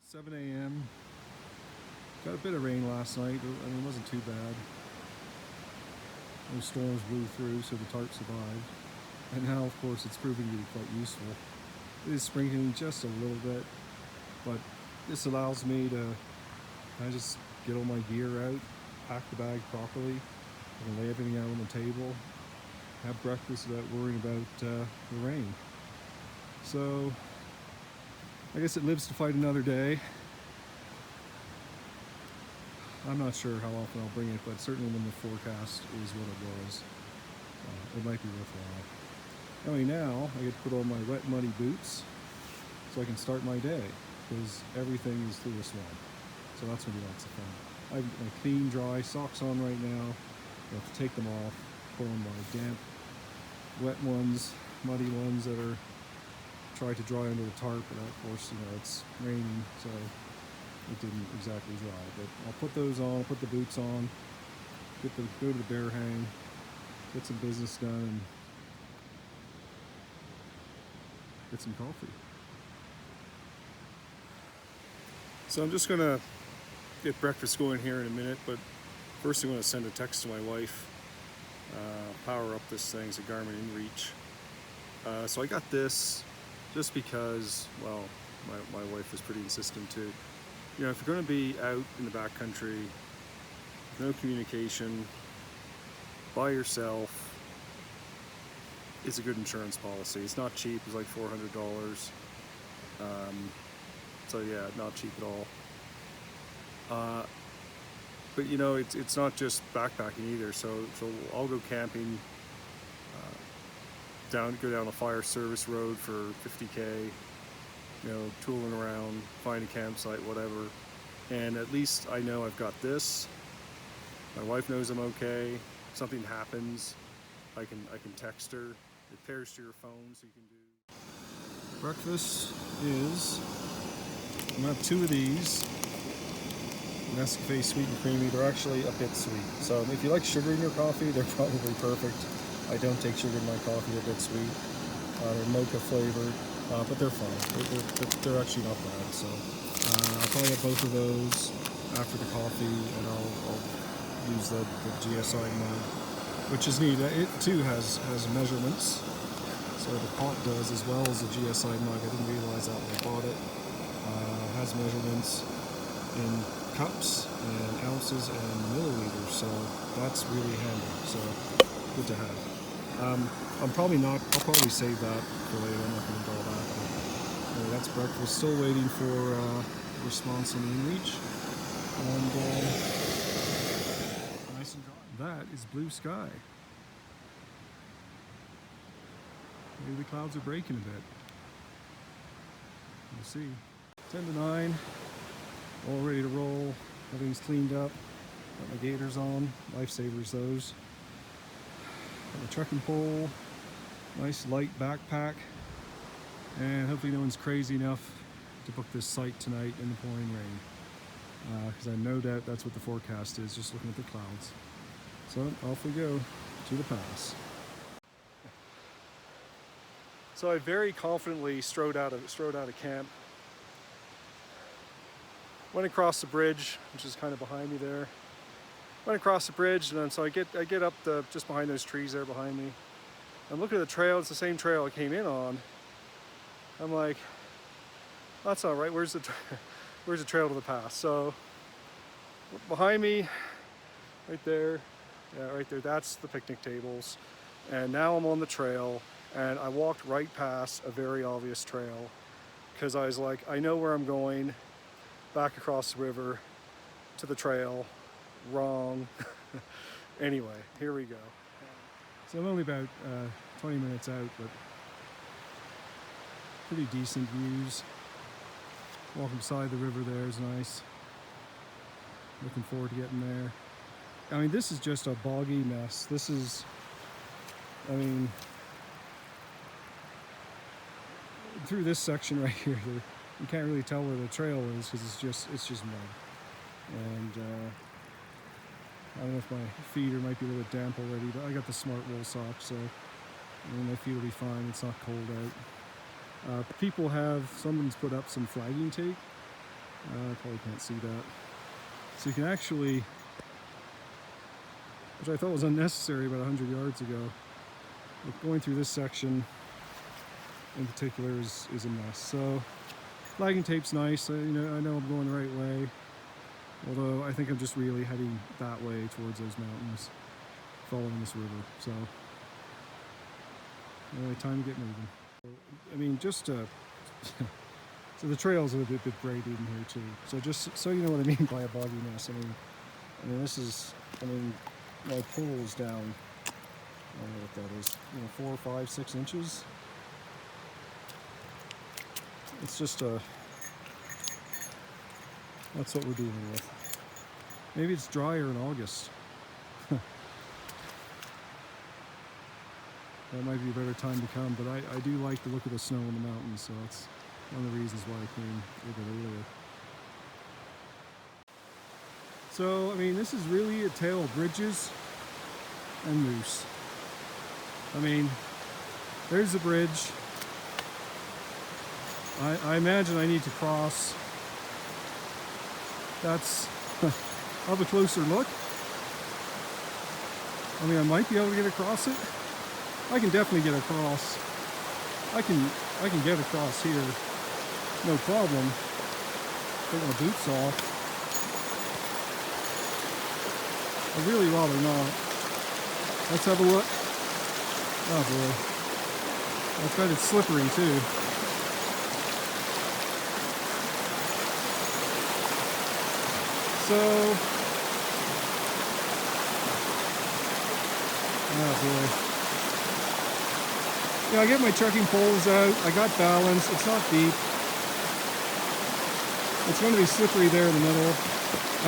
7 a.m. Got a bit of rain last night. I mean, it wasn't too bad. No storms blew through, so the tarp survived. And now, of course, it's proving to be quite useful. It is sprinkling just a little bit, but this allows me to kind of just get all my gear out, pack the bag properly, I can lay everything out on the table, have breakfast without worrying about the rain. So, I guess it lives to fight another day. I'm not sure how often I'll bring it, but certainly when the forecast is what it was, it might be worthwhile. Only now I get to put on my wet, muddy boots so I can start my day, because everything is through a swamp. So that's going to be lots of fun. I have my clean, dry socks on right now. I have to take them off, put on my damp, wet ones, muddy ones that are tried to dry under the tarp, but of course, it's raining, so it didn't exactly dry. But I'll put those on, put the boots on, go to the bear hang, get some business done, and get some coffee. So I'm just gonna get breakfast going here in a minute, but first I'm gonna send a text to my wife, power up this thing. It's a Garmin InReach. So I got this just because, well, my wife was pretty insistent too. If you're going to be out in the backcountry, no communication, by yourself, it's a good insurance policy. It's not cheap. It's like $400. So yeah, not cheap at all. But it's not just backpacking either. So I'll go camping. Go down a fire service road for 50K, tooling around, find a campsite, whatever. And at least I know I've got this. My wife knows I'm okay. If something happens, I can text her. It pairs to your phone, so you can do. Breakfast is, I'm gonna have two of these. Nescafe Sweet and Creamy. They're actually a bit sweet. So if you like sugar in your coffee, they're probably perfect. I don't take sugar in my coffee, they're a bit sweet. They're mocha flavored, but they're fine. They're actually not bad. So I'll probably have both of those after the coffee, and I'll use the GSI mug, which is neat. It too has measurements. So the pot does, as well as the GSI mug. I didn't realize that when I bought it. It has measurements in cups and ounces and milliliters, so that's really handy. So good to have. I'll probably save that for later. I'm not going to do all that. But, that's breakfast. Still waiting for response on the InReach. And nice and dry. That is blue sky. Maybe the clouds are breaking a bit. We'll see. 10 to 9. All ready to roll. Everything's cleaned up. Got my gaiters on. Lifesavers those. Got a trekking pole, nice light backpack, and hopefully no one's crazy enough to book this site tonight in the pouring rain, because I no doubt that's what the forecast is, just looking at the clouds. So off we go to the pass. So I very confidently strode out of camp, went across the bridge, which is kind of behind me there. Went across the bridge, and so I get up just behind those trees there behind me. I'm looking at the trail. It's the same trail I came in on. I'm like, that's not right. Where's the trail to the pass? So behind me, right there, yeah, right there. That's the picnic tables. And now I'm on the trail, and I walked right past a very obvious trail because I was like, I know where I'm going. Back across the river to the trail. Wrong. Anyway, here we go. So I'm only about 20 minutes out, but pretty decent views. Walking beside the river there is nice. Looking forward to getting there. I mean, this is just a boggy mess. This is, through this section right here, you can't really tell where the trail is because it's just mud. And I don't know if my feet might be a little bit damp already, but I got the smart wool socks, so my feet will be fine. It's not cold out. Someone's put up some flagging tape I probably can't see that. So you can actually, which I thought was unnecessary about 100 yards ago, but going through this section in particular is a mess. So flagging tape's nice. I know I'm going the right way. Although I think I'm just really heading that way towards those mountains, following this river. So anyway, time to get moving. I mean, just so the trail's a bit braided in here too. So just so you know what I mean by a bogginess. I mean this is, my pull is down. I don't know what that is. 4, 5, 6 inches. It's just that's what we're dealing with. Maybe it's drier in August. That might be a better time to come, but I do like the look of the snow in the mountains, so that's one of the reasons why I came a little bit earlier. So, this is really a tale of bridges and moose. There's the bridge. I imagine I need to cross. That's I'll have a closer look. I might be able to get across it. I can definitely get across. I can get across here, no problem. Take my boots off. I'd really rather not. Let's have a look. Oh boy. I bet it's slippery too. So, oh boy. Yeah, I get my trekking poles out. I got balance. It's not deep. It's going to be slippery there in the middle.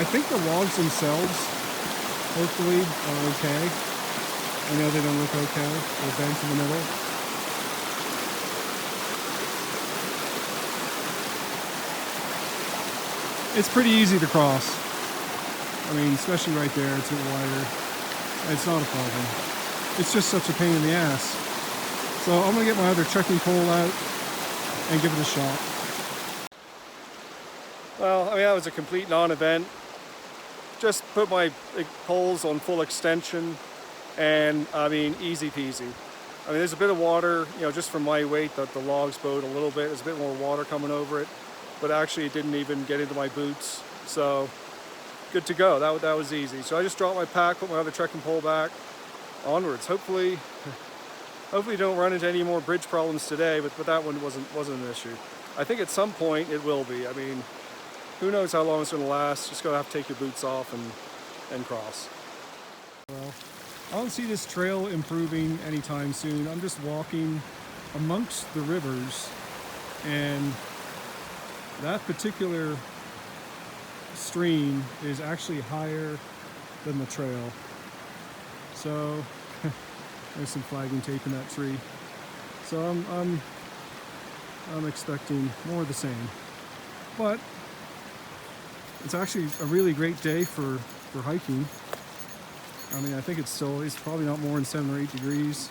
I think the logs themselves, hopefully, are okay. I know they don't look okay. They're bent in the middle. It's pretty easy to cross. Especially right there, it's a bit wider. It's not a problem. It's just such a pain in the ass. So I'm gonna get my other trekking pole out and give it a shot. Well, that was a complete non-event. Just put my poles on full extension and easy peasy. There's a bit of water, just from my weight that the logs bowed a little bit. There's a bit more water coming over it, but actually it didn't even get into my boots. So good to go. That was easy. So I just dropped my pack, put my other trekking pole back, onwards. Hopefully don't run into any more bridge problems today, but that one wasn't an issue. I think at some point it will be. Who knows how long it's going to last. Just gotta have to take your boots off and cross. Well, I don't see this trail improving anytime soon. I'm just walking amongst the rivers, and that particular stream is actually higher than the trail. So there's some flagging tape in that tree. So I'm expecting more of the same. But it's actually a really great day for hiking. I think it's probably not more than 7 or 8 degrees.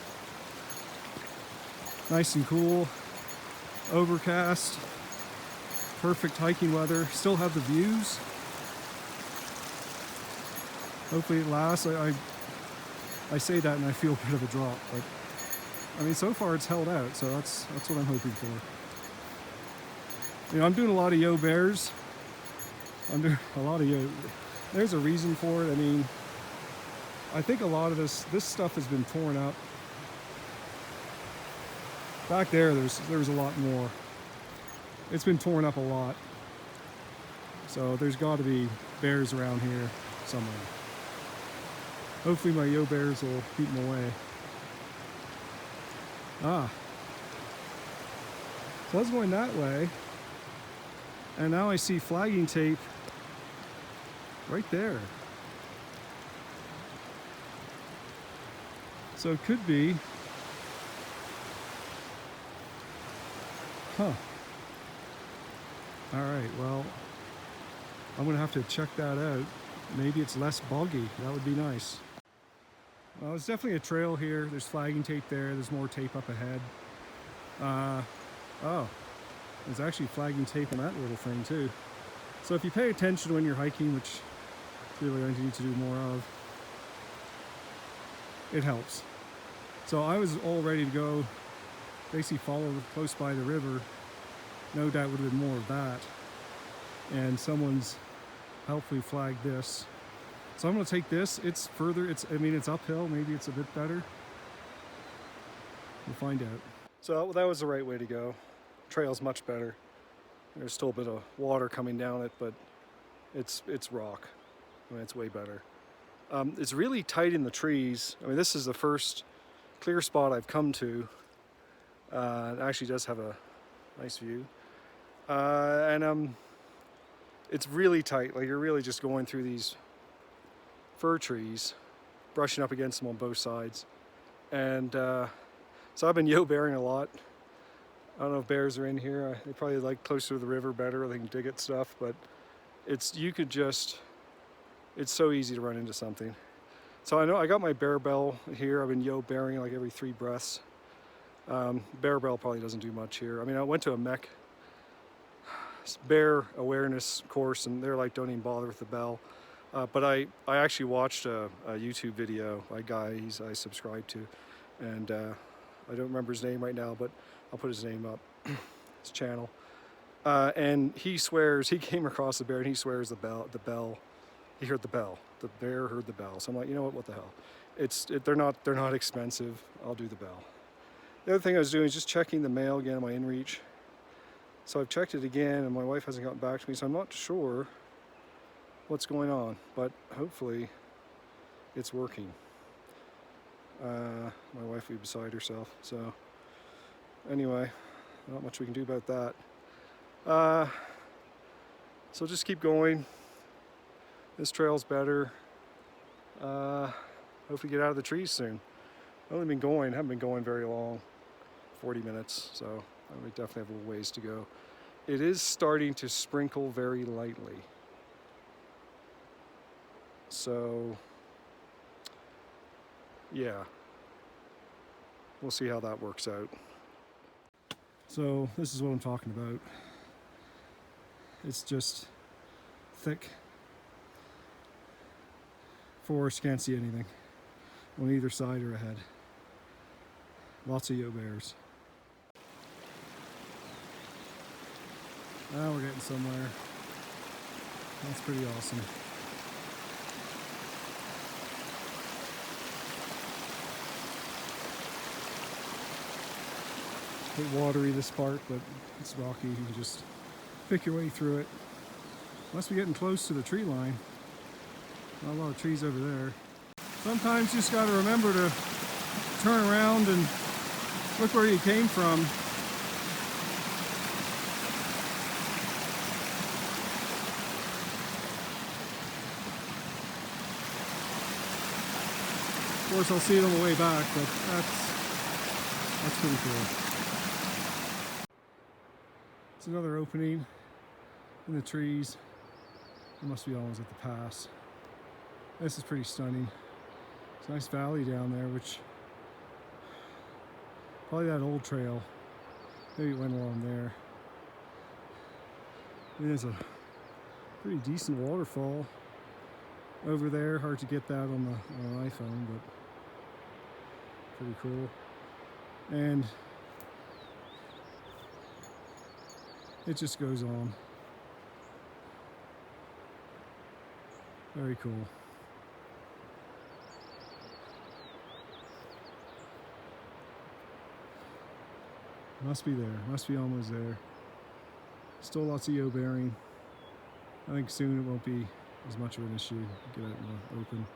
Nice and cool. Overcast. Perfect hiking weather. Still have the views. Hopefully it lasts. I say that and I feel a bit of a drop, but so far it's held out, so that's what I'm hoping for. I'm doing a lot of yo bears. I'm doing a lot of yo. There's a reason for it. I think a lot of this stuff has been torn up. Back there was a lot more. It's been torn up a lot. So there's got to be bears around here somewhere. Hopefully my yo bears will keep them away. So I was going that way, and now I see flagging tape right there. So it could be, all right, well, I'm gonna have to check that out. Maybe it's less boggy. That would be nice. Well, there's definitely a trail here. There's flagging tape there. There's more tape up ahead. Oh, there's actually flagging tape on that little thing too. So if you pay attention when you're hiking, which really I need to do more of, it helps. So I was all ready to go, basically follow close by the river. No doubt would have been more of that. And someone's helpfully flagged this. So I'm gonna take this. It's further, it's uphill, maybe it's a bit better. We'll find out. So that was the right way to go. Trail's much better. There's still a bit of water coming down it, but it's rock. I mean, it's way better. It's really tight in the trees. I mean, this is the first clear spot I've come to. It actually does have a nice view. It's really tight. Like, you're really just going through these fir trees, brushing up against them on both sides. And so I've been yo-bearing a lot. I don't know if bears are in here. They probably like closer to the river better. They can dig at stuff, but it's so easy to run into something. So I know I got my bear bell here. I've been yo-bearing like every 3 breaths. Bear bell probably doesn't do much here. I mean, I went to a MEC bear awareness course, and they're like, don't even bother with the bell. But I actually watched a YouTube video by a guy I subscribe to, and I don't remember his name right now, but I'll put his name up, his channel. And he swears, he came across the bear and he swears the bell, he heard the bell. The bear heard the bell. So I'm like, you know what the hell? They're not expensive. I'll do the bell. The other thing I was doing is just checking the mail again on my inReach. So I've checked it again and my wife hasn't gotten back to me, so I'm not sure what's going on, but hopefully it's working. My wife will be beside herself, so anyway, not much we can do about that. So just keep going. This trail's better. Hopefully get out of the trees soon. Haven't been going very long, 40 minutes, so we definitely have a little ways to go. It is starting to sprinkle very lightly. So yeah, we'll see how that works out. So this is what I'm talking about. It's just thick forest, can't see anything on either side or ahead. Lots of yo-bears. Now we're getting somewhere. That's pretty awesome. A bit watery this part, but it's rocky. You can just pick your way through it. Must be getting close to the tree line. Not a lot of trees over there. Sometimes you just got to remember to turn around and look where you came from. Of course, I'll see it on the way back, but that's pretty cool. It's another opening in the trees. It must be almost at the pass. This is pretty stunning. It's a nice valley down there, which probably that old trail. Maybe it went along there. There's a pretty decent waterfall over there. Hard to get that on an iPhone, but pretty cool. And it just goes on. Very cool. Must be there. Must be almost there. Still lots of yo-bearing. I think soon it won't be as much of an issue. Get out in the open.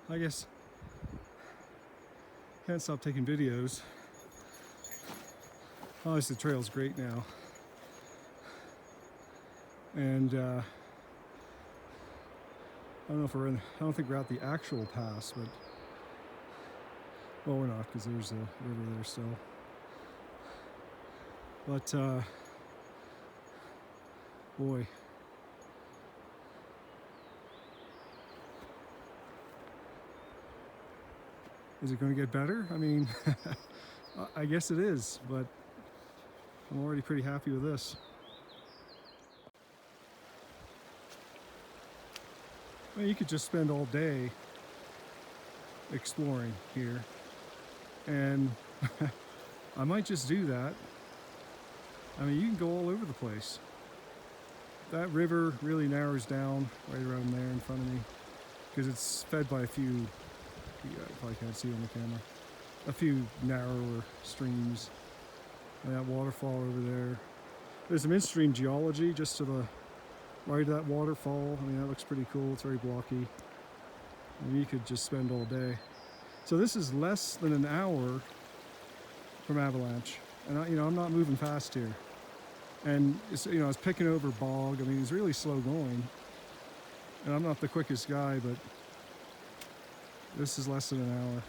I guess can't stop taking videos. Obviously the trail's great now. And I don't know if I don't think we're at the actual pass, but well, we're not, because there's a river there still. But boy, is it going to get better? I mean, I guess it is, but I'm already pretty happy with this. I mean, you could just spend all day exploring here, and I might just do that. I mean, you can go all over the place. That river really narrows down right around there in front of me because it's fed by a few, you probably can't see on the camera, a few narrower streams. And that waterfall over there. There's some in-stream geology just to the right of that waterfall. I mean, that looks pretty cool. It's very blocky. And you could just spend all day. So this is less than an hour from Avalanche. And I'm not moving fast here. And it's, I was picking over bog. I mean, it's really slow going. And I'm not the quickest guy, but this is less than an hour.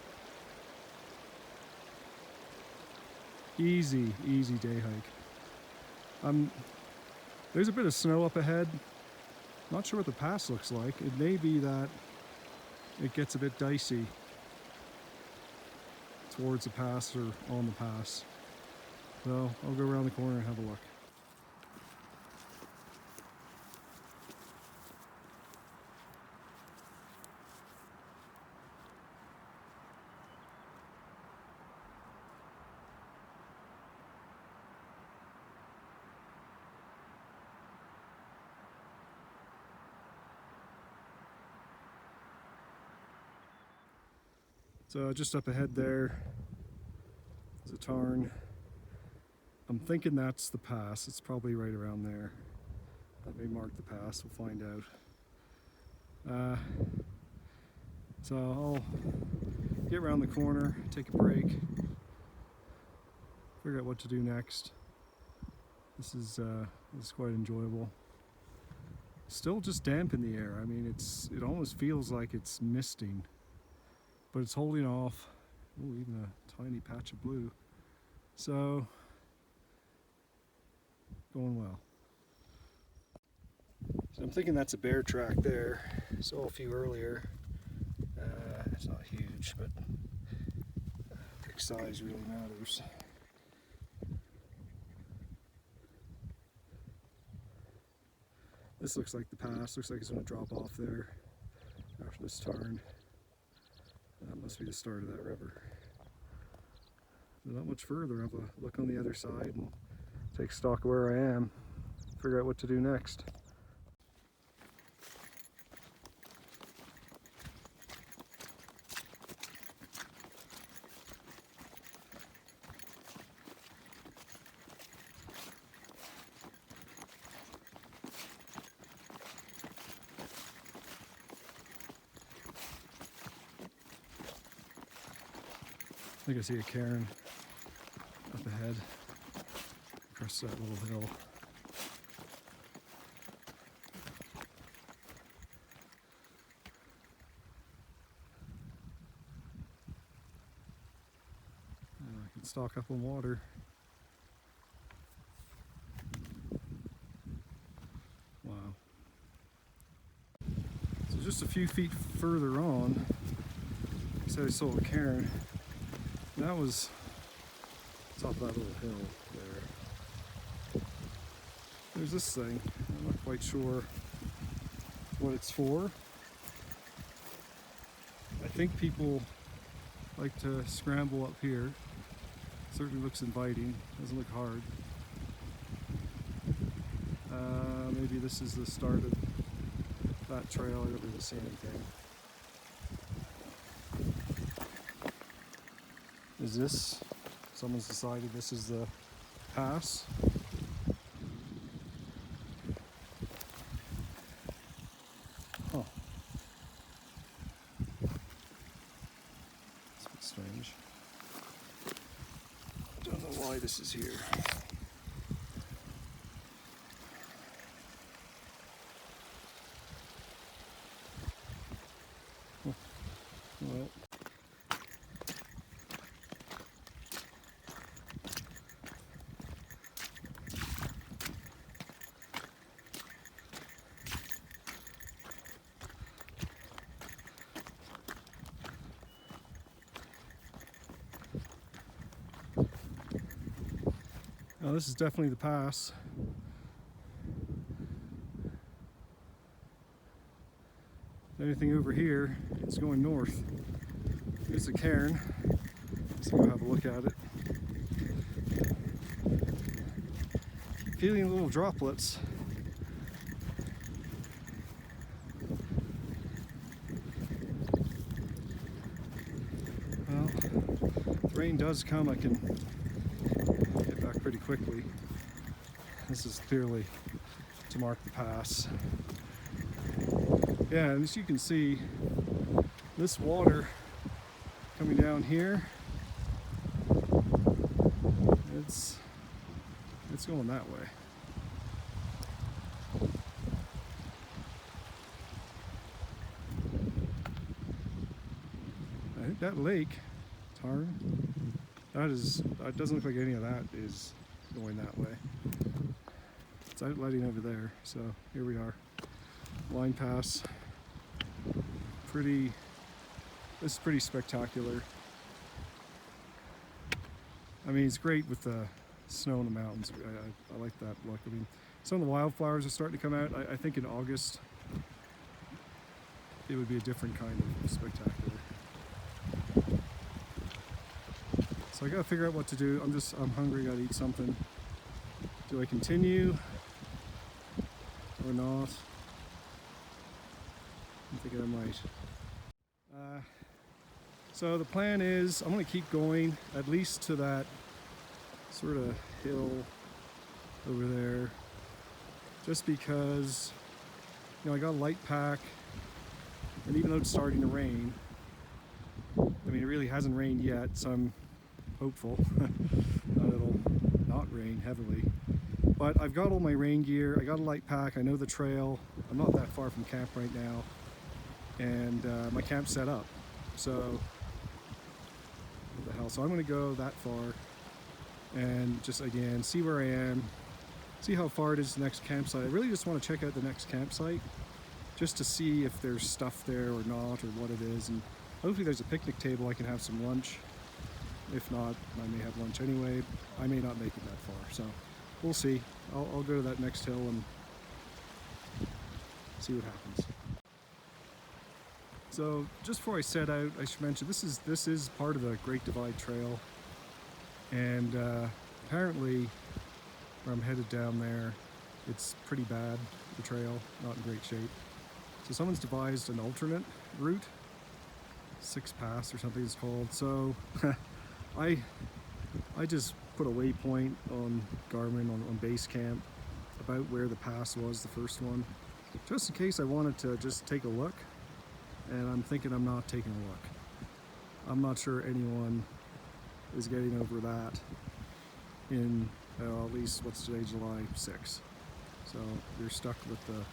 Easy day hike. There's a bit of snow up ahead. Not sure what the pass looks like. It may be that it gets a bit dicey towards the pass or on the pass. So I'll go around the corner and have a look. So just up ahead there is a tarn. I'm thinking that's the pass. It's probably right around there. That may mark the pass. We'll find out. So I'll get around the corner, take a break, figure out what to do next. This is quite enjoyable. Still just damp in the air. I mean, it almost feels like it's misting. But it's holding off. Ooh, even a tiny patch of blue. So, going well. So I'm thinking that's a bear track there. Saw a few earlier. It's not huge, but pick size really matters. This looks like the pass. Looks like it's going to drop off there after this tarn. That must be the start of that river. Not much further. I'll have a look on the other side and take stock of where I am. Figure out what to do next. I think I see a cairn up ahead, across that little hill. I can stock up on water. Wow. So just a few feet further on, I said I saw a cairn. That was top of that little hill there. There's this thing. I'm not quite sure what it's for. I think people like to scramble up here. Certainly looks inviting. Doesn't look hard. Maybe this is the start of that trail. I don't really see anything. Is this, someone's decided this is the pass? Huh. It's a bit strange. Don't know why this is here. Oh. Well. Now this is definitely the pass. Anything over here is going north. It's a cairn, so we'll have a look at it. Feeling little droplets. Well, if the rain does come, I can get back pretty quickly. This is clearly to mark the pass. Yeah, and as you can see, this water coming down here, it's going that way. I think that lake, Tarn, that doesn't look like any of that is going that way. It's outletting over there, so here we are. Line pass. This is pretty spectacular. I mean, it's great with the snow in the mountains. I like that look. I mean, some of the wildflowers are starting to come out. I think in August it would be a different kind of spectacular. So I gotta figure out what to do. I'm hungry, gotta eat something. Do I continue or not? I'm thinking I might. So the plan is I'm going to keep going at least to that sort of hill over there, just because, you know, I got a light pack, and even though it's starting to rain, I mean, it really hasn't rained yet, so I'm hopeful that it'll not rain heavily. But I've got all my rain gear, I got a light pack, I know the trail, I'm not that far from camp right now, and my camp's set up. So, what the hell? So I'm going to go that far and just again see where I am, see how far it is to the next campsite. I really just want to check out the next campsite just to see if there's stuff there or not, or what it is, and hopefully there's a picnic table I can have some lunch. If not, I may have lunch anyway. I may not make it that far, so we'll see. I'll go to that next hill and see what happens. So just before I set out, I should mention this is part of the Great Divide Trail, and apparently where I'm headed down there, it's pretty bad, the trail, not in great shape. So someone's devised an alternate route, 6 Pass or something it's called. So I just put a waypoint on Garmin on base camp about where the pass was, the first one, just in case I wanted to just take a look. And I'm thinking I'm not taking a look. I'm not sure anyone is getting over that in at least, what's today, July 6th. So you're stuck with the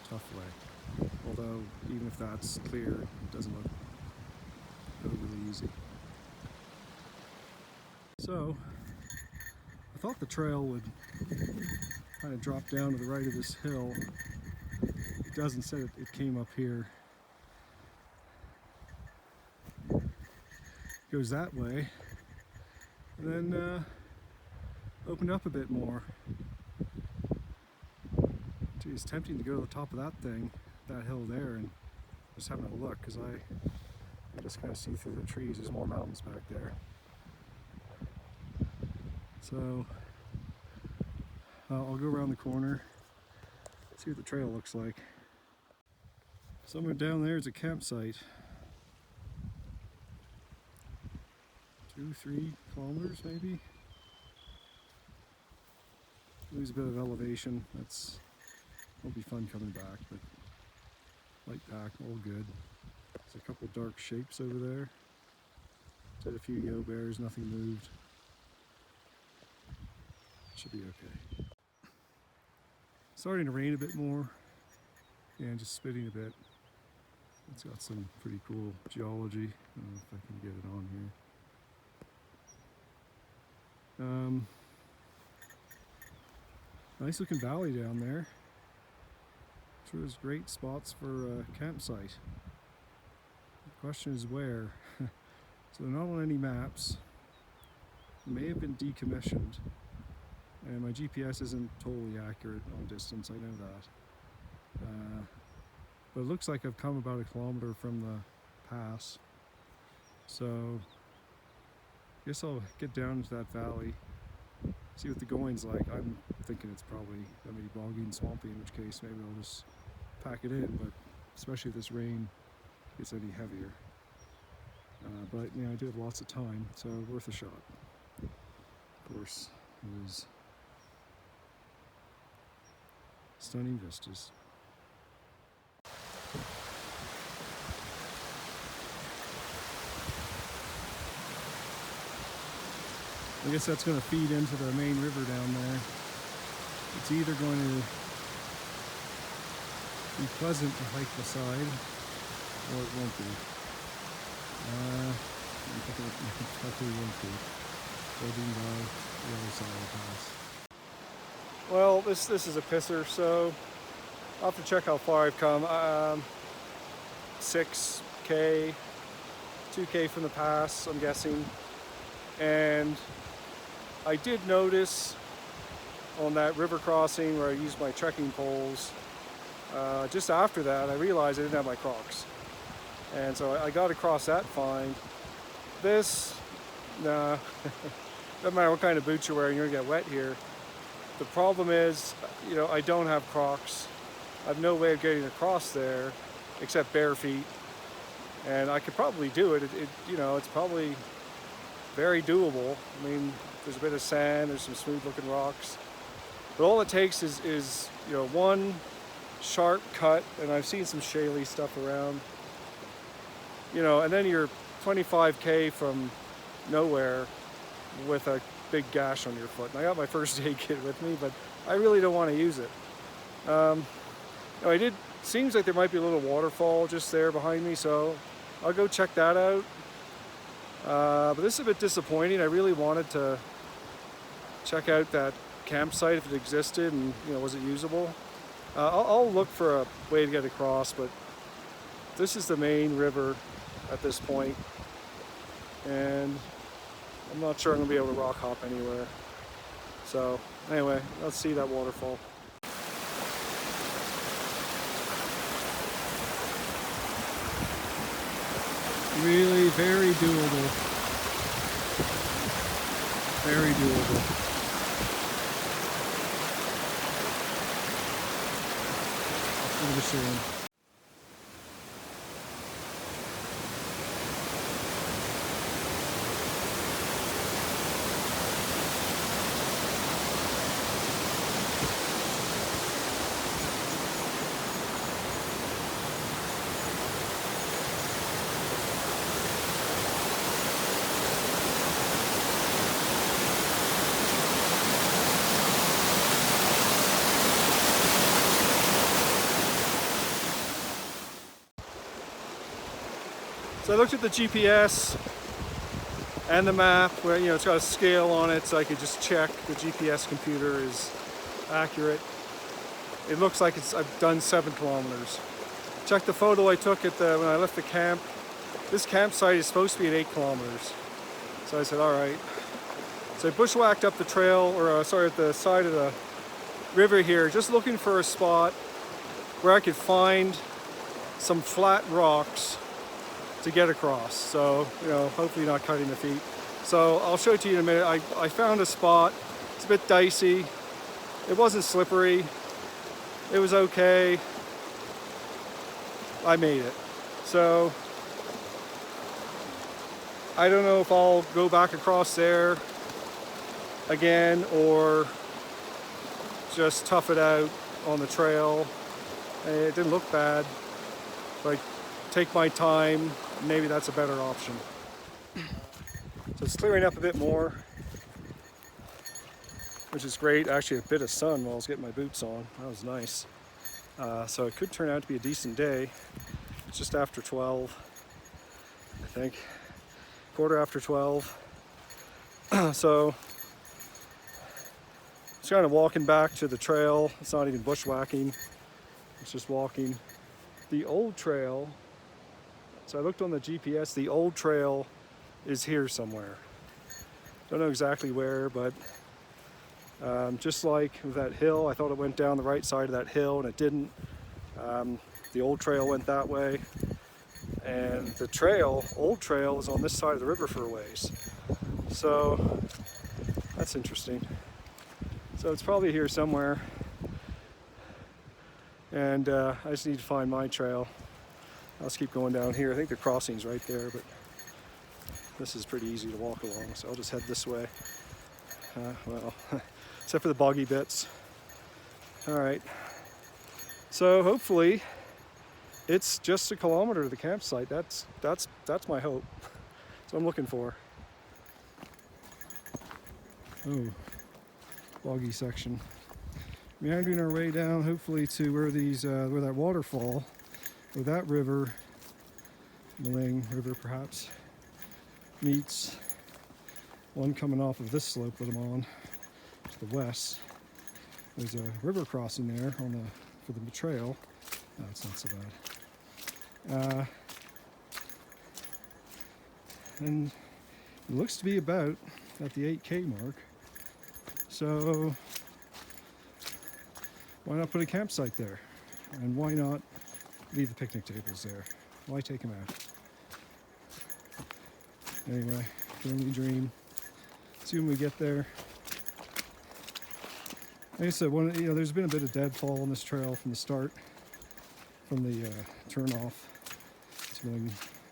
tough way. Although even if that's clear, it doesn't look overly easy. So I thought the trail would kind of drop down to the right of this hill. It doesn't. Say it came up here. Goes that way, and then opened up a bit more. Gee, it's tempting to go to the top of that thing, that hill there, and just having a look, because I just kind of see through the trees. There's more mountains back there. So I'll go around the corner, see what the trail looks like. Somewhere down there is a campsite. 2-3 kilometers maybe. Lose a bit of elevation. It'll be fun coming back, but light pack, all good. There's a couple dark shapes over there. Did a few yo bears, nothing moved. Should be okay. Starting to rain a bit more, and just spitting a bit. It's got some pretty cool geology. I don't know if I can get it on here. Nice looking valley down there. Sure, there's great spots for a campsite. The question is where. So they're not on any maps. They may have been decommissioned. And my GPS isn't totally accurate on distance, I know that. But it looks like I've come about 1 kilometer from the pass. So I guess I'll get down into that valley, see what the going's like. I'm thinking it's probably gonna be boggy and swampy, in which case maybe I'll just pack it in, but especially if this rain gets any heavier. But you know, I do have lots of time, so worth a shot. Of course, it was stunning vistas. I guess that's going to feed into the main river down there. It's either going to be pleasant to hike beside, or it won't be. I think it definitely won't be. Judging by the other side of the pass. Well, this is a pisser, so I'll have to check how far I've come. 6K, 2K from the pass, I'm guessing. And I did notice on that river crossing where I used my trekking poles, just after that I realized I didn't have my Crocs. And so I got across that fine. This, nah, doesn't matter what kind of boots you're wearing, you're gonna get wet here. The problem is, you know, I don't have Crocs. I have no way of getting across there except bare feet. And I could probably do it. You know, it's probably very doable. I mean, there's a bit of sand, there's some smooth looking rocks. But all it takes is you know, one sharp cut, and I've seen some shaly stuff around. You know, and then you're 25K from nowhere with a big gash on your foot. And I got my first aid kit with me, but I really don't want to use it. You know, seems like there might be a little waterfall just there behind me, so I'll go check that out. But this is a bit disappointing. I really wanted to check out that campsite if it existed and, you know, was it usable. I'll look for a way to get across, but this is the main river at this point, and I'm not sure I'm gonna be able to rock hop anywhere. So anyway, let's see that waterfall. Really very doable. Very doable. Over the sand. So I looked at the GPS and the map where, you know, it's got a scale on it, so I could just check the GPS computer is accurate. It looks like I've done 7 kilometers. Check the photo I took when I left the camp. This campsite is supposed to be at 8 kilometers. So I said, all right. So I bushwhacked up the trail, or at the side of the river here, just looking for a spot where I could find some flat rocks to get across. So, you know, hopefully not cutting the feet. So I'll show it to you in a minute. I found a spot. It's a bit dicey. It wasn't slippery. It was okay. I made it. So I don't know if I'll go back across there again or just tough it out on the trail. It didn't look bad, but take my time. Maybe that's a better option. So it's clearing up a bit more, which is great. Actually, a bit of sun while I was getting my boots on. That was nice. So it could turn out to be a decent day. It's just after 12, I think. Quarter after 12. So it's kind of walking back to the trail. It's not even bushwhacking. It's just walking. The old trail, so I looked on the GPS, the old trail is here somewhere. Don't know exactly where, but Just like that hill, I thought it went down the right side of that hill, and it didn't. The old trail went that way, and the trail, old trail, is on this side of the river for a ways. So that's interesting. So it's probably here somewhere, and I just need to find my trail. I'll just keep going down here. I think the crossing's right there, but this is pretty easy to walk along, so I'll just head this way. Well, except for the boggy bits. All right. So hopefully it's just a kilometer to the campsite. That's my hope. That's what I'm looking for. Oh, boggy section. Meandering our way down, hopefully to where where that waterfall, or that river, Maligne River perhaps, meets one coming off of this slope that I'm on to the west. There's a river crossing there for the trail. No, it's not so bad. And it looks to be about at the 8K mark. So why not put a campsite there? And why not leave the picnic tables there? Why take them out? Anyway, can only dream. See when we get there. Like I said, there's been a bit of deadfall on this trail from the start, from the turn off to Maligne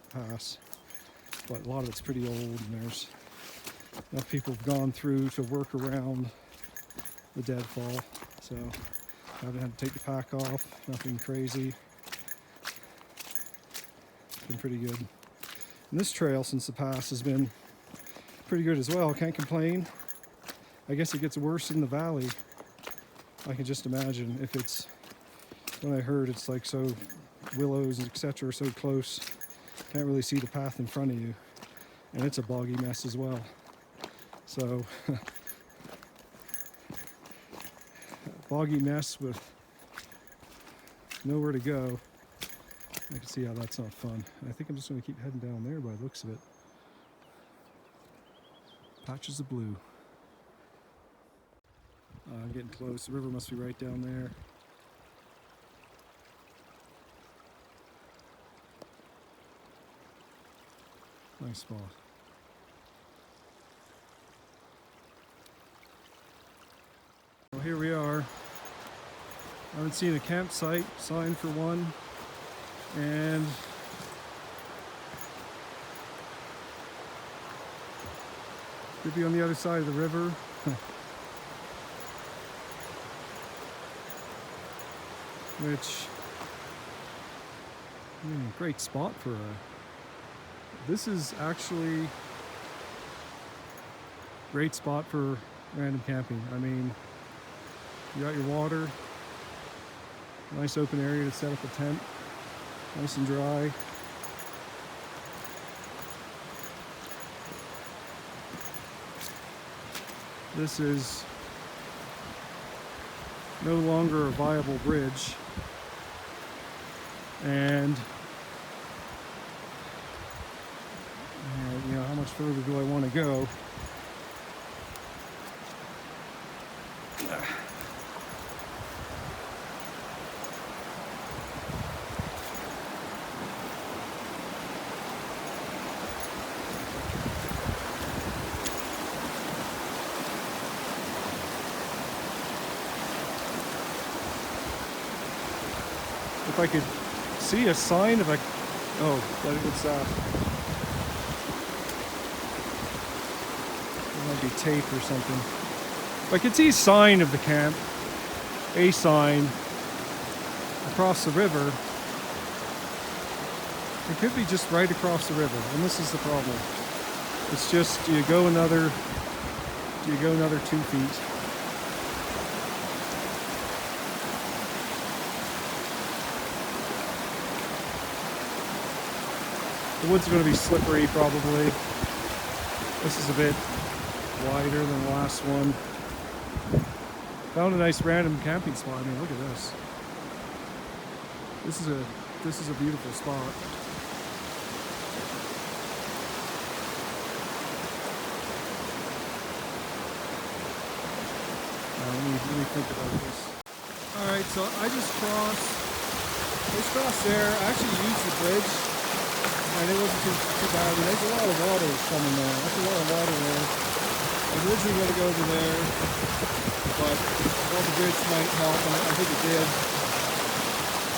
Pass, but a lot of it's pretty old, and there's enough people have gone through to work around the deadfall, so I haven't had to take the pack off, nothing crazy. It's been pretty good. And this trail since the pass has been pretty good as well, can't complain. I guess it gets worse in the valley. I can just imagine if it's, when I heard it's like so willows, etc., so close, can't really see the path in front of you, and it's a boggy mess as well. So boggy mess with nowhere to go. I can see how that's not fun. I think I'm just going to keep heading down there by the looks of it. Patches of blue. I'm getting close. The river must be right down there. Nice spot. Well, here we are. I haven't seen a campsite sign for one, and could be on the other side of the river. Which, great spot for this is actually great spot for random camping. I mean, you got your water, nice open area to set up a tent, nice and dry. This is no longer a viable bridge, and how much further do I want to go? If I could see a sign of a, it's it might be tape or something. If I could see a sign of the camp, a sign across the river, it could be just right across the river, and this is the problem. It's just, do you go another 2 feet? The woods are going to be slippery probably. This is a bit wider than the last one. Found a nice random camping spot. I mean, look at this. This is a beautiful spot. me think about this. Alright, so I just crossed there. I actually used the bridge, and it wasn't too bad. I mean, there's a lot of water coming there. That's a lot of water there. I was originally going to go over there, but well, the bridge might help, and I think it did.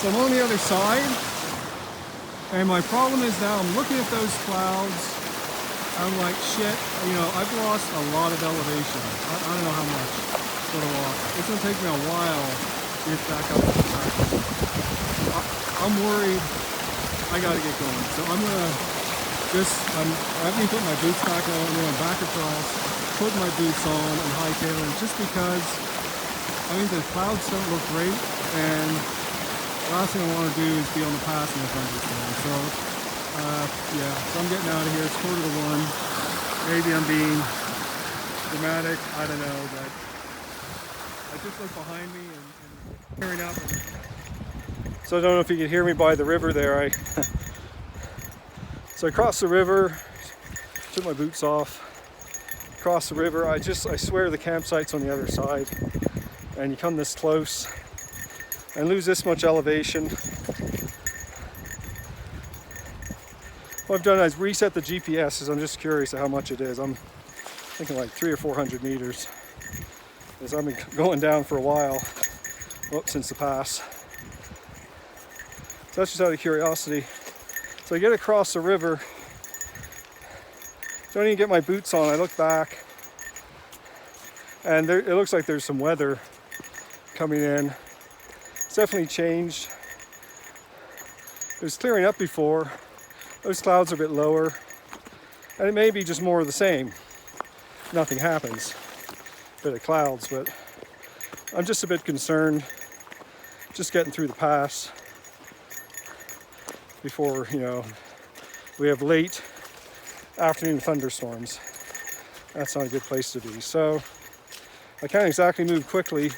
So I'm on the other side, and my problem is now I'm looking at those clouds. I'm like, shit, you know, I've lost a lot of elevation. I don't know how much. Sort of lost. It's going to take me a while to get back up to the top. I'm worried. I got to get going. So I'm going to I haven't even put my boots back on. I'm going back across, put my boots on and hightailing just because, I mean, the clouds don't look great, and the last thing I want to do is be on the pass in the thunderstorm. So, yeah, so I'm getting out of here. It's 1:45. Maybe I'm being dramatic. I don't know, but I just look behind me and tearing up. So I don't know if you can hear me by the river there. So I crossed the river, took my boots off, crossed the river. I swear the campsite's on the other side, and you come this close and lose this much elevation. What I've done is reset the GPS because I'm just curious of how much it is. I'm thinking like 300 or 400 meters, because I've been going down for a while, since the pass. So that's just out of curiosity. So I get across the river, don't even get my boots on. I look back, and it looks like there's some weather coming in. It's definitely changed. It was clearing up before. Those clouds are a bit lower, and it may be just more of the same. Nothing happens. A bit of clouds, but I'm just a bit concerned just getting through the pass before, you know, we have late afternoon thunderstorms. That's not a good place to be. So I can't exactly move quickly.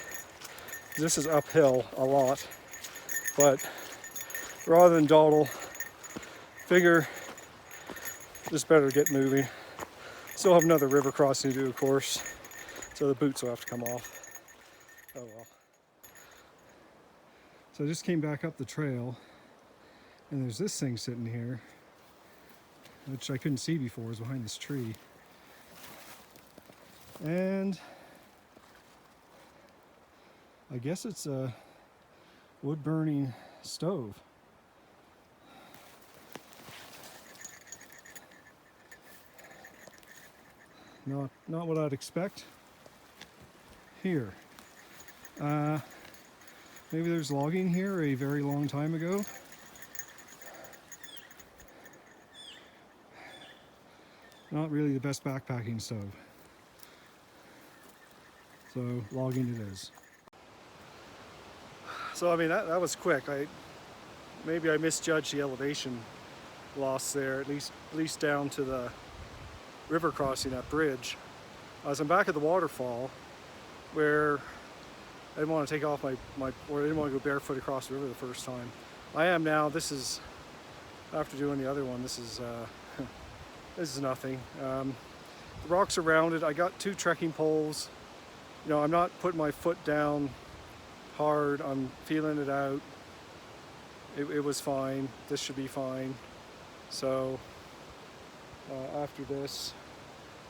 This is uphill a lot, but rather than dawdle, figure just better get moving. Still have another river crossing to do, of course, so the boots will have to come off. Oh well. So I just came back up the trail, and there's this thing sitting here, which I couldn't see before. It was behind this tree. And I guess it's a wood burning stove. Not what I'd expect here. Maybe there's logging here a very long time ago. Not really the best backpacking stove. So logging it is. So I mean that was quick. Maybe I misjudged the elevation loss there, at least down to the river crossing that bridge. As I'm back at the waterfall, where I didn't want to take off or I didn't want to go barefoot across the river the first time. I am now. This is, after doing the other one, this is nothing. The rocks are rounded. I got 2 trekking poles. You know, I'm not putting my foot down hard. I'm feeling it out. It was fine. This should be fine. So after this,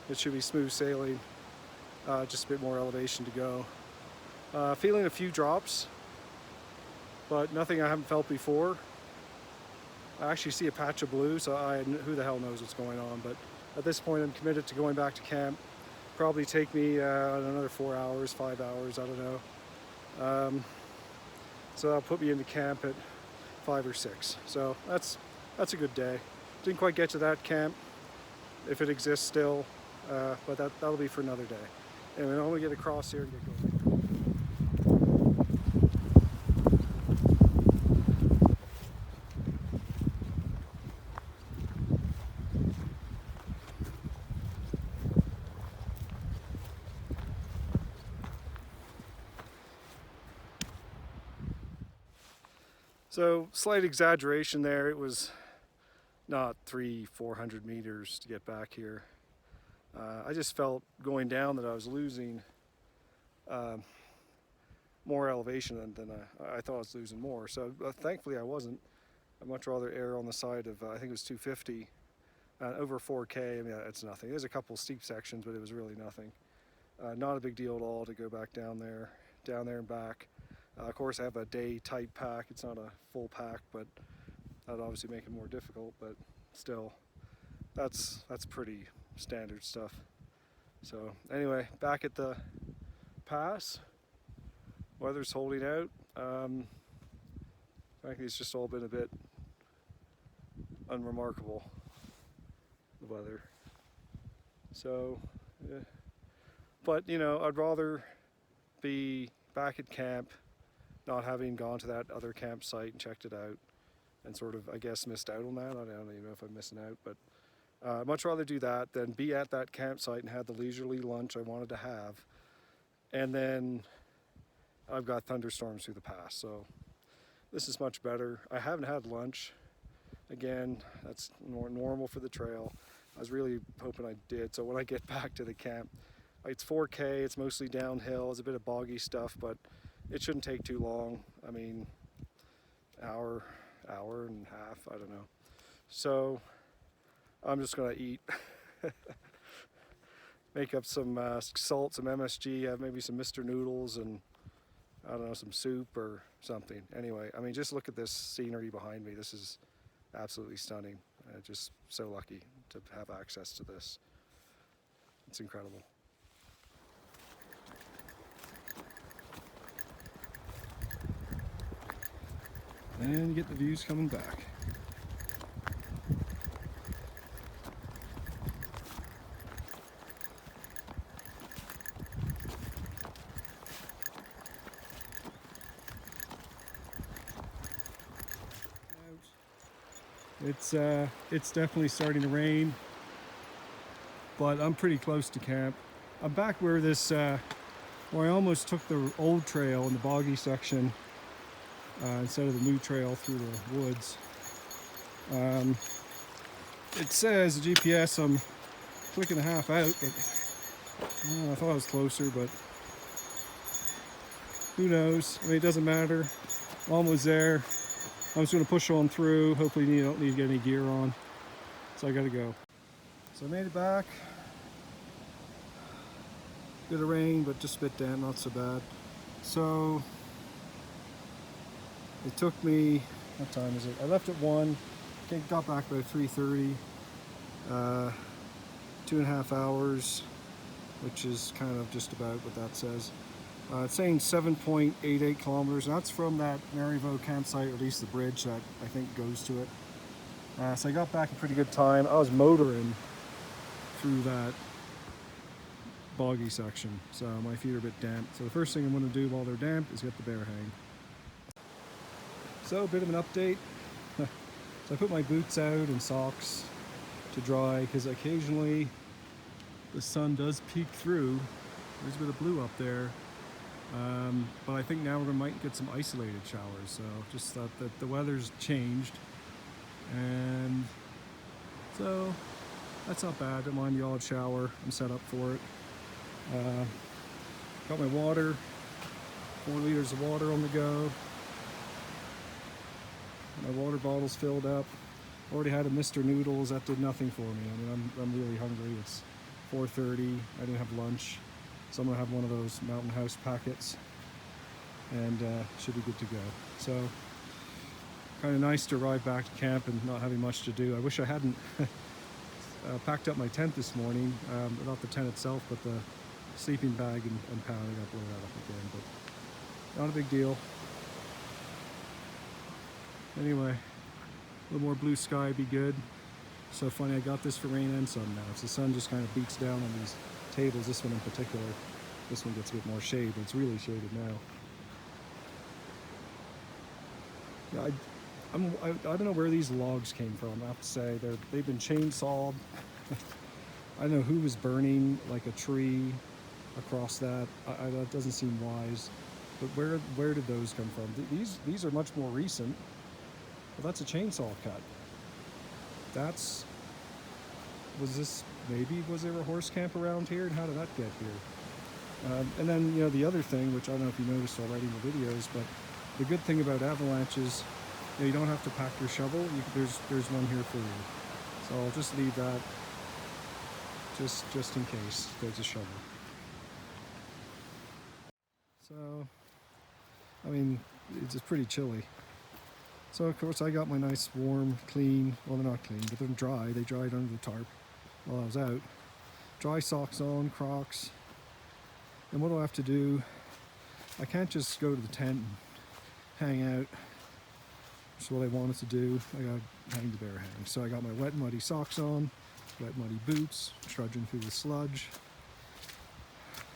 it should be smooth sailing. Just a bit more elevation to go. Feeling a few drops, but nothing I haven't felt before. I actually see a patch of blue, so who the hell knows what's going on, but at this point I'm committed to going back to camp. Probably take me another 4 hours, 5 hours, I don't know. So that'll put me into camp at 5 or 6. So that's a good day. Didn't quite get to that camp, if it exists still, but that'll be for another day. Anyway, I'm gonna get across here and get going. So slight exaggeration there. It was not 300-400 meters to get back here. I just felt going down that I was losing more elevation than I thought I was losing more. So thankfully I wasn't. I'd much rather err on the side of, I think it was 250, over 4K. I mean, it's nothing. There's a couple steep sections, but it was really nothing. Not a big deal at all to go back down there and back. Of course, I have a day type pack. It's not a full pack, but that'd obviously make it more difficult, but still, that's pretty standard stuff. So anyway, back at the pass, weather's holding out. Frankly, it's just all been a bit unremarkable, the weather. So, yeah. But you know, I'd rather be back at camp, not having gone to that other campsite and checked it out, and sort of, I guess, missed out on that. I don't even know if I'm missing out, but I'd much rather do that than be at that campsite and have the leisurely lunch I wanted to have, and then I've got thunderstorms through the pass. So this is much better. I haven't had lunch. Again, that's more normal for the trail. I was really hoping I did. So when I get back to the camp, it's 4K, it's mostly downhill, it's a bit of boggy stuff, but it shouldn't take too long. I mean, hour and a half, I don't know. So I'm just gonna eat, make up some salt, some MSG, have maybe some Mr. Noodles, and I don't know, some soup or something. Anyway, I mean, just look at this scenery behind me. This is absolutely stunning. Just so lucky to have access to this. It's incredible. And get the views coming back. It's definitely starting to rain, but I'm pretty close to camp. I'm back where where I almost took the old trail in the boggy section instead of the new trail through the woods. It says the GPS I'm a click and a half out, but I thought I was closer, but who knows? I mean, it doesn't matter. Almost there. I'm just going to push on through. Hopefully you don't need to get any gear on. So I got to go. So I made it back. Bit of rain, but just a bit damp, not so bad. So it took me, what time is it? I left at 1, got back by 3:30. 2.5 hours, which is kind of just about what that says. It's saying 7.88 kilometers, and that's from that Maryvaux campsite, or at least the bridge that I think goes to it. So I got back in pretty good time. I was motoring through that boggy section, so my feet are a bit damp. So the first thing I'm going to do while they're damp is get the bear hang. So a bit of an update. So I put my boots out and socks to dry, because occasionally the sun does peek through. There's a bit of blue up there. But I think now we might get some isolated showers, so just thought that the weather's changed, and so that's not bad. Don't mind the odd shower. I'm set up for it. Got my water, 4 liters of water on the go. My water bottle's filled up. Already had a Mr. Noodles. That did nothing for me. I mean, I'm really hungry. It's 4:30. I didn't have lunch. So I'm gonna have one of those Mountain House packets, and should be good to go. So kind of nice to arrive back to camp and not having much to do. I wish I hadn't packed up my tent this morning, not the tent itself, but the sleeping bag and pound. I gotta blow that up again, but not a big deal. Anyway, a little more blue sky would be good. So funny, I got this for rain and sun now. So the sun just kind of beats down on these tables, this one in particular. This one gets a bit more shade, but it's really shaded now. Yeah, I don't know where these logs came from. I have to say, they've been chainsawed. I don't know who was burning like a tree across that. That doesn't seem wise. But where did those come from? These are much more recent. Well, that's a chainsaw cut. Was there a horse camp around here, and how did that get here? And then, you know, the other thing, which I don't know if you noticed already in the videos, but the good thing about avalanches, you know, you don't have to pack your shovel. There's one here for you. So I'll just leave that just in case there's a shovel. So, I mean, it's just pretty chilly. So of course I got my nice warm, clean, well they're not clean, but they're dry. They dried under the tarp while I was out. Dry socks on, Crocs. And what do I have to do? I can't just go to the tent and hang out. That's what I wanted to do. I got to hang the bear hang. So I got my wet muddy socks on, wet muddy boots, trudging through the sludge.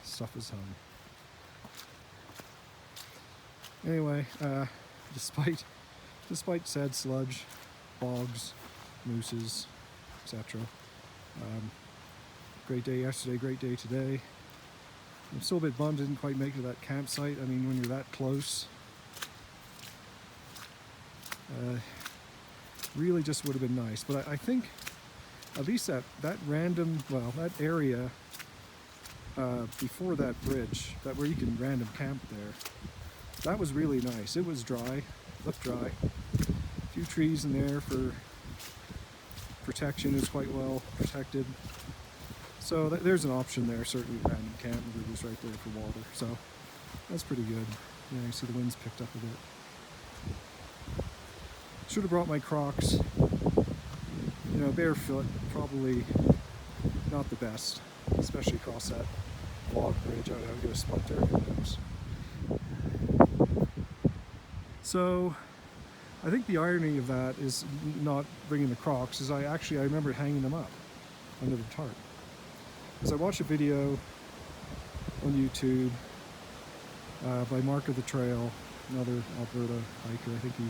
Stuff is hung. Anyway, despite said sludge, bogs, mooses, etc. Great day yesterday, great day today. I'm still a bit bummed I didn't quite make it to that campsite. I mean, when you're that close, really just would have been nice. But I think at least that that area before that bridge, that where you can random camp there, that was really nice. It was dry, looked dry. A few trees in there for protection. It was quite well protected. So there's an option there, certainly random camp, and it was right there for water. So that's pretty good. Yeah, you see the wind's picked up a bit. Should have brought my Crocs. You know, barefoot, probably not the best, especially across that log bridge. I would get a splinter, who knows. So I think the irony of that is not bringing the Crocs is I remember hanging them up under the tarp. Because I watched a video on YouTube by Marc of the Trail, another Alberta hiker. I think he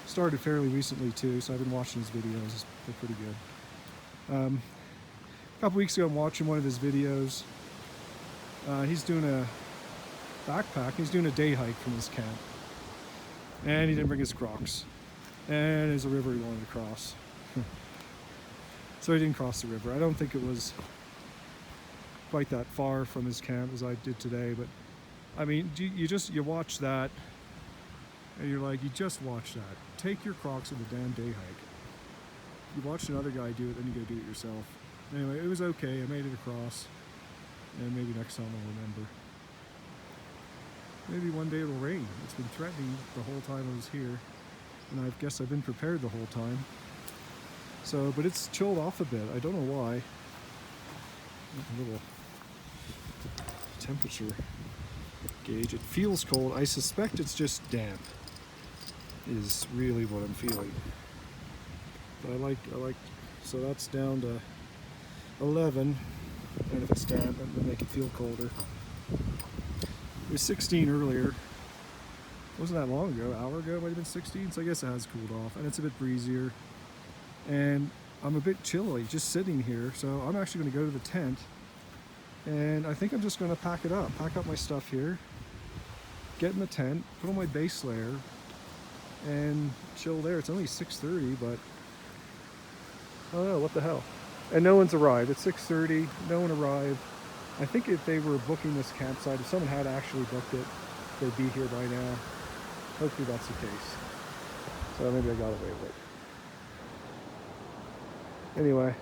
started fairly recently too, so I've been watching his videos. They're pretty good. A couple weeks ago I'm watching one of his videos. He's doing a backpack. He's doing a day hike from his camp. And he didn't bring his Crocs. And there's a river he wanted to cross. So he didn't cross the river. I don't think it was quite that far from his camp as I did today, but I mean, you watch that and you're like, you just watch that. Take your Crocs on the damn day hike. You watched another guy do it, then you gotta do it yourself. Anyway, it was okay. I made it across, and maybe next time I'll remember. Maybe one day it'll rain. It's been threatening the whole time I was here, and I guess I've been prepared the whole time. So, but it's chilled off a bit. I don't know why. A little temperature gauge. It feels cold. I suspect it's just damp is really what I'm feeling. But I like, so that's down to 11, and if it's damp, it will make it feel colder. It was 16 earlier. It wasn't that long ago, an hour ago, it might have been 16, so I guess it has cooled off, and it's a bit breezier. And I'm a bit chilly just sitting here, so I'm actually going to go to the tent, and I think I'm just going to pack up my stuff here, get in the tent, put on my base layer, and chill there. It's only 6:30, but I don't know, what the hell. And no one's arrived. It's 6:30, no one arrived. I think if they were booking this campsite, if someone had actually booked it, they'd be here by now. Hopefully that's the case. So maybe I got away with it. Anyway,